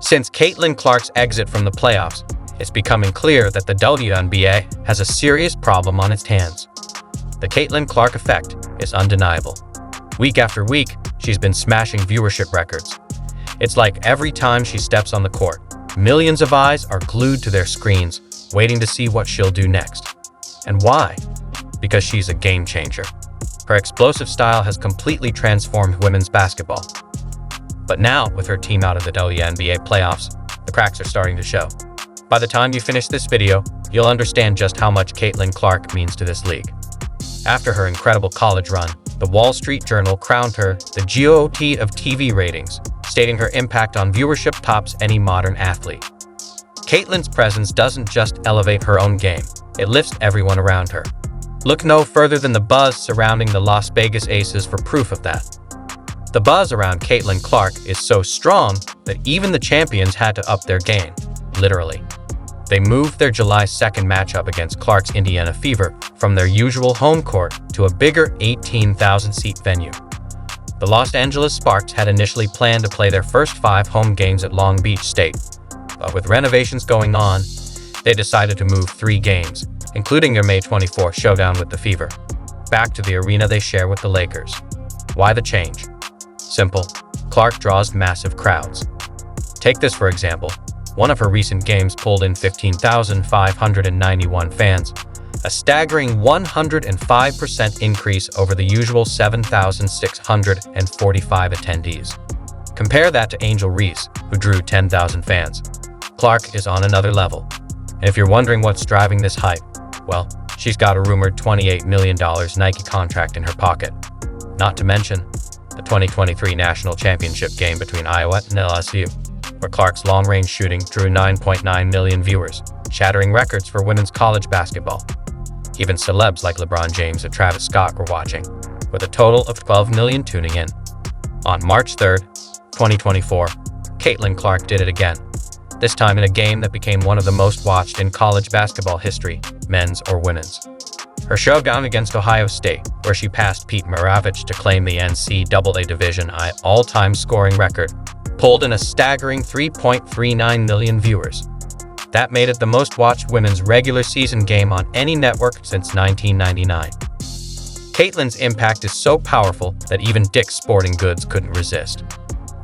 Since Caitlin Clark's exit from the playoffs, it's becoming clear that the Wnba has a serious problem on its hands. The Caitlin Clark effect is undeniable. Week after week, she's been smashing viewership records. It's like every time she steps on the court, millions of eyes are glued to their screens, waiting to see what she'll do next. And why? Because she's a game changer. Her explosive style has completely transformed women's basketball. But now, with her team out of the Wnba playoffs, the cracks are starting to show. By the time you finish this video, you'll understand just how much Caitlin Clark means to this league. After her incredible college run, the Wall Street Journal crowned her the GOAT of TV ratings, stating her impact on viewership tops any modern athlete. Caitlin's presence doesn't just elevate her own game, it lifts everyone around her. Look no further than the buzz surrounding the Las Vegas Aces for proof of that. The buzz around Caitlin Clark is so strong that even the champions had to up their game, literally. They moved their July 2nd matchup against Clark's Indiana Fever from their usual home court to a bigger 18,000-seat venue. The Los Angeles Sparks had initially planned to play their first 5 home games at Long Beach State, but with renovations going on, they decided to move 3 games, including their May 24th showdown with the Fever, back to the arena they share with the Lakers. Why the change? Simple. Clark draws massive crowds. Take this for example. One of her recent games pulled in 15,591 fans, a staggering 105% increase over the usual 7,645 attendees. Compare that to Angel Reese, who drew 10,000 fans. Clark is on another level. And if you're wondering what's driving this hype, well, she's got a rumored $28 million Nike contract in her pocket. Not to mention the 2023 National Championship game between Iowa and LSU, where Clark's long-range shooting drew 9.9 million viewers, shattering records for women's college basketball. Even celebs like LeBron James and Travis Scott were watching, with a total of 12 million tuning in. On March 3rd, 2024, Caitlin Clark did it again, this time in a game that became one of the most watched in college basketball history, men's or women's. Her showdown against Ohio State, where she passed Pete Maravich to claim the NCAA Division I all-time scoring record, pulled in a staggering 3.39 million viewers. That made it the most watched women's regular season game on any network since 1999. Caitlin's impact is so powerful that even Dick's Sporting Goods couldn't resist.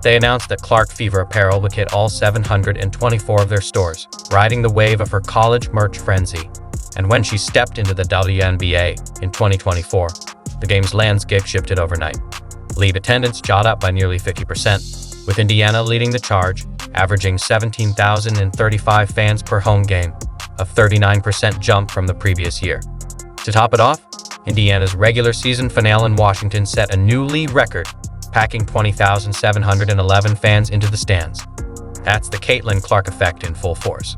They announced that Clark Fever apparel would hit all 724 of their stores, riding the wave of her college merch frenzy. And when she stepped into the Wnba in 2024, the game's landscape shifted overnight. League attendance shot up by nearly 50%, with Indiana leading the charge, averaging 17,035 fans per home game, a 39% jump from the previous year. To top it off, Indiana's regular season finale in Washington set a new league record, packing 20,711 fans into the stands. That's the Caitlin Clark effect in full force.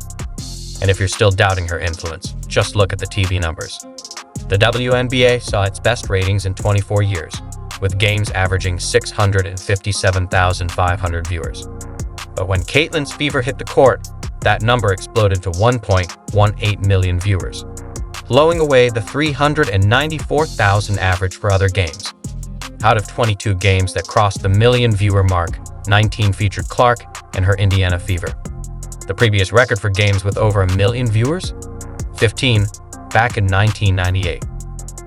And if you're still doubting her influence, just look at the TV numbers. The Wnba saw its best ratings in 24 years, with games averaging 657,500 viewers. But when Caitlin's Fever hit the court, that number exploded to 1.18 million viewers, blowing away the 394,000 average for other games. Out of 22 games that crossed the million viewer mark, 19 featured Clark and her Indiana Fever. The previous record for games with over a million viewers? 15, back in 1998.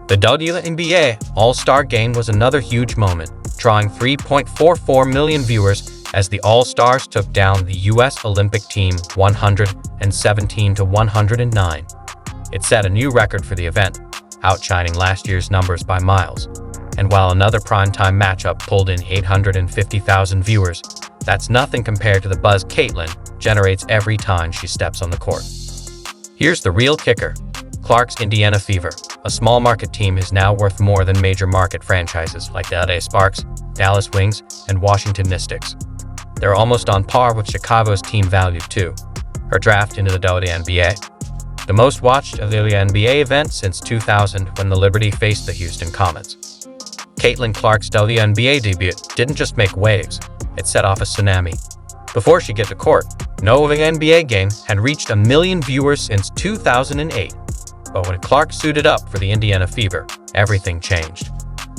The Wnba All-Star Game was another huge moment, drawing 3.44 million viewers as the All-Stars took down the U.S. Olympic team 117-109. It set a new record for the event, outshining last year's numbers by miles. And while another primetime matchup pulled in 850,000 viewers, that's nothing compared to the buzz Caitlin generates every time she steps on the court. Here's the real kicker. Clark's Indiana Fever, a small market team, is now worth more than major market franchises like the LA Sparks, Dallas Wings, and Washington Mystics. They're almost on par with Chicago's team value too. Her draft into the Wnba, the most watched of the NBA event since 2000 when the Liberty faced the Houston Comets. Caitlin Clark's Wnba debut didn't just make waves, it set off a tsunami. Before she get to court, no NBA game had reached 1 million viewers since 2008. But when Clark suited up for the Indiana Fever, everything changed.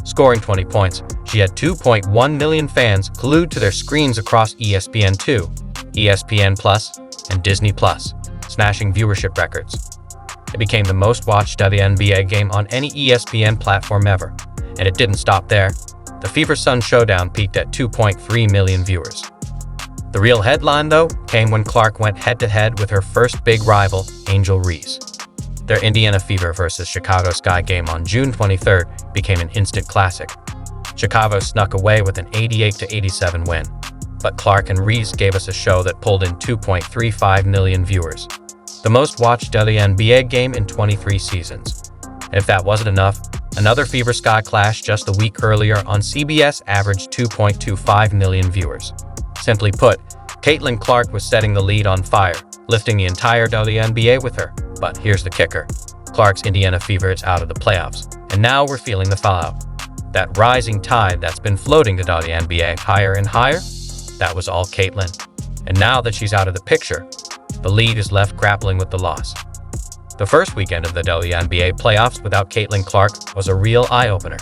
Scoring 20 points, she had 2.1 million fans glued to their screens across ESPN2, ESPN Plus, and Disney Plus, smashing viewership records. It became the most watched WNBA game on any ESPN platform ever, and it didn't stop there. The Fever Sun Showdown peaked at 2.3 million viewers. The real headline, though, came when Clark went head-to-head with her first big rival, Angel Reese. Their Indiana Fever versus Chicago Sky game on June 23rd became an instant classic. Chicago snuck away with an 88-87 win, but Clark and Reese gave us a show that pulled in 2.35 million viewers, the most watched WNBA game in 23 seasons. And if that wasn't enough, another Fever Sky clash just a week earlier on CBS averaged 2.25 million viewers. Simply put, Caitlin Clark was setting the lead on fire, lifting the entire WNBA with her. But here's the kicker. Clark's Indiana Fever is out of the playoffs, and now we're feeling the fallout. That rising tide that's been floating the WNBA higher and higher, that was all Caitlin. And now that she's out of the picture, the league is left grappling with the loss. The first weekend of the WNBA playoffs without Caitlin Clark was a real eye-opener.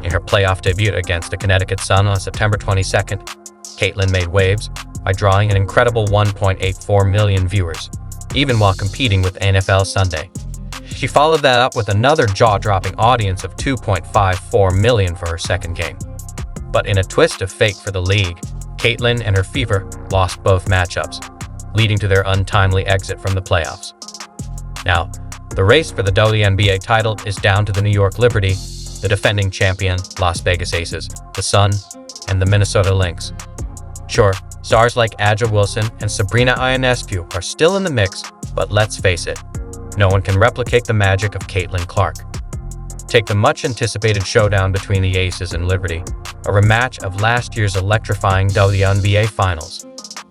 In her playoff debut against the Connecticut Sun on September 22nd, Caitlin made waves by drawing an incredible 1.84 million viewers, even while competing with NFL Sunday. She followed that up with another jaw-dropping audience of 2.54 million for her second game. But in a twist of fate for the league, Caitlin and her Fever lost both matchups, leading to their untimely exit from the playoffs. Now, the race for the WNBA title is down to the New York Liberty, the defending champion Las Vegas Aces, the Sun, and the Minnesota Lynx. Sure, stars like Aja Wilson and Sabrina Ionescu are still in the mix, but let's face it, no one can replicate the magic of Caitlin Clark. Take the much-anticipated showdown between the Aces and Liberty, a rematch of last year's electrifying WNBA Finals.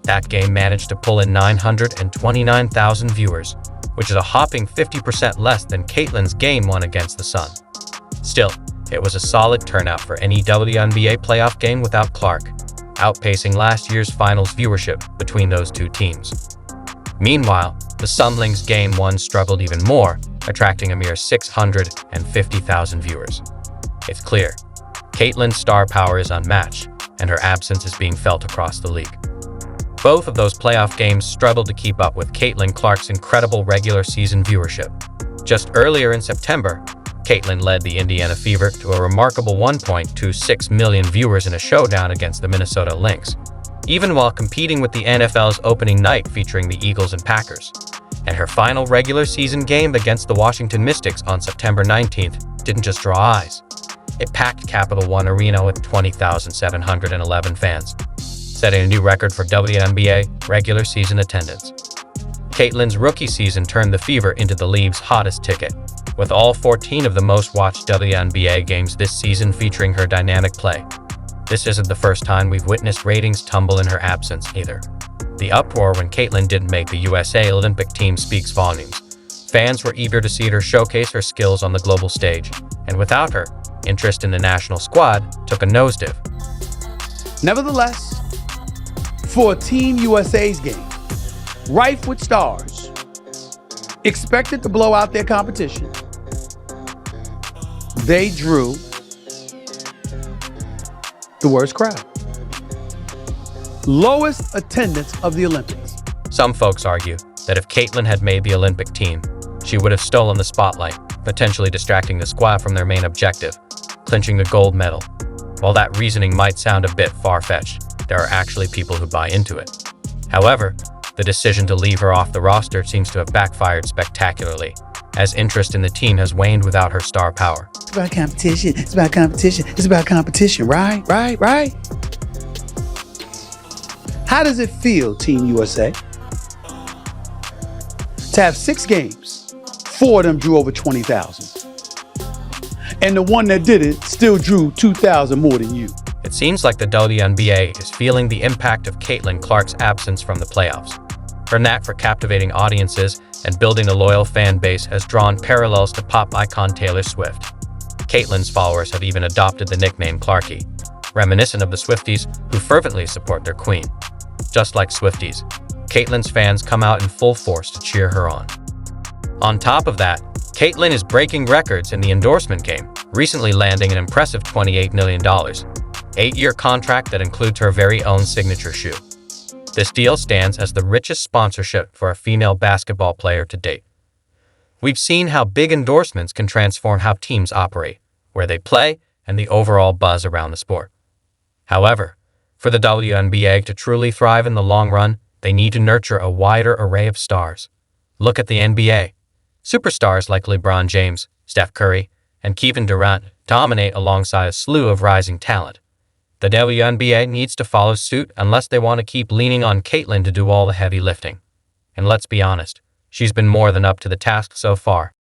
That game managed to pull in 929,000 viewers, which is a hopping 50% less than Caitlin's Game 1 against the Sun. Still, it was a solid turnout for any WNBA playoff game without Clark, outpacing last year's Finals viewership between those two teams. Meanwhile, the Sunlings Game 1 struggled even more, attracting a mere 650,000 viewers. It's clear, Caitlin's star power is unmatched, and her absence is being felt across the league. Both of those playoff games struggled to keep up with Caitlin Clark's incredible regular season viewership. Just earlier in September, Caitlin led the Indiana Fever to a remarkable 1.26 million viewers in a showdown against the Minnesota Lynx, even while competing with the NFL's opening night featuring the Eagles and Packers. And her final regular season game against the Washington Mystics on September 19th didn't just draw eyes. It packed Capital One Arena with 20,711 fans, setting a new record for WNBA regular season attendance. Caitlin's rookie season turned the Fever into the league's hottest ticket, with all 14 of the most-watched WNBA games this season featuring her dynamic play. This isn't the first time we've witnessed ratings tumble in her absence, either. The uproar when Caitlin didn't make the USA Olympic team speaks volumes. Fans were eager to see her showcase her skills on the global stage, and without her, interest in the national squad took a nosedive. Nevertheless, for a Team USA's game, rife with stars, expected to blow out their competition, they drew the worst crowd. Lowest attendance of the Olympics. Some folks argue that if Caitlin had made the Olympic team, she would have stolen the spotlight, potentially distracting the squad from their main objective, clinching the gold medal. While that reasoning might sound a bit far-fetched, there are actually people who buy into it. However, the decision to leave her off the roster seems to have backfired spectacularly, as interest in the team has waned without her star power. It's about competition, it's about competition, it's about competition, right? How does it feel, Team USA, to have 6 games, 4 of them drew over 20,000, and the one that did it still drew 2,000 more than you? It seems like the WNBA is feeling the impact of Caitlin Clark's absence from the playoffs. Her knack for captivating audiences and building a loyal fan base has drawn parallels to pop icon Taylor Swift. Caitlin's followers have even adopted the nickname Clarky, reminiscent of the Swifties who fervently support their queen. Just like Swifties, Caitlin's fans come out in full force to cheer her on. On top of that, Caitlin is breaking records in the endorsement game, recently landing an impressive $28 million, 8-year contract that includes her very own signature shoe. This deal stands as the richest sponsorship for a female basketball player to date. We've seen how big endorsements can transform how teams operate, where they play, and the overall buzz around the sport. However, for the WNBA to truly thrive in the long run, they need to nurture a wider array of stars. Look at the NBA. Superstars like LeBron James, Steph Curry, and Kevin Durant dominate alongside a slew of rising talent. The WNBA needs to follow suit unless they want to keep leaning on Caitlyn to do all the heavy lifting. And let's be honest, she's been more than up to the task so far.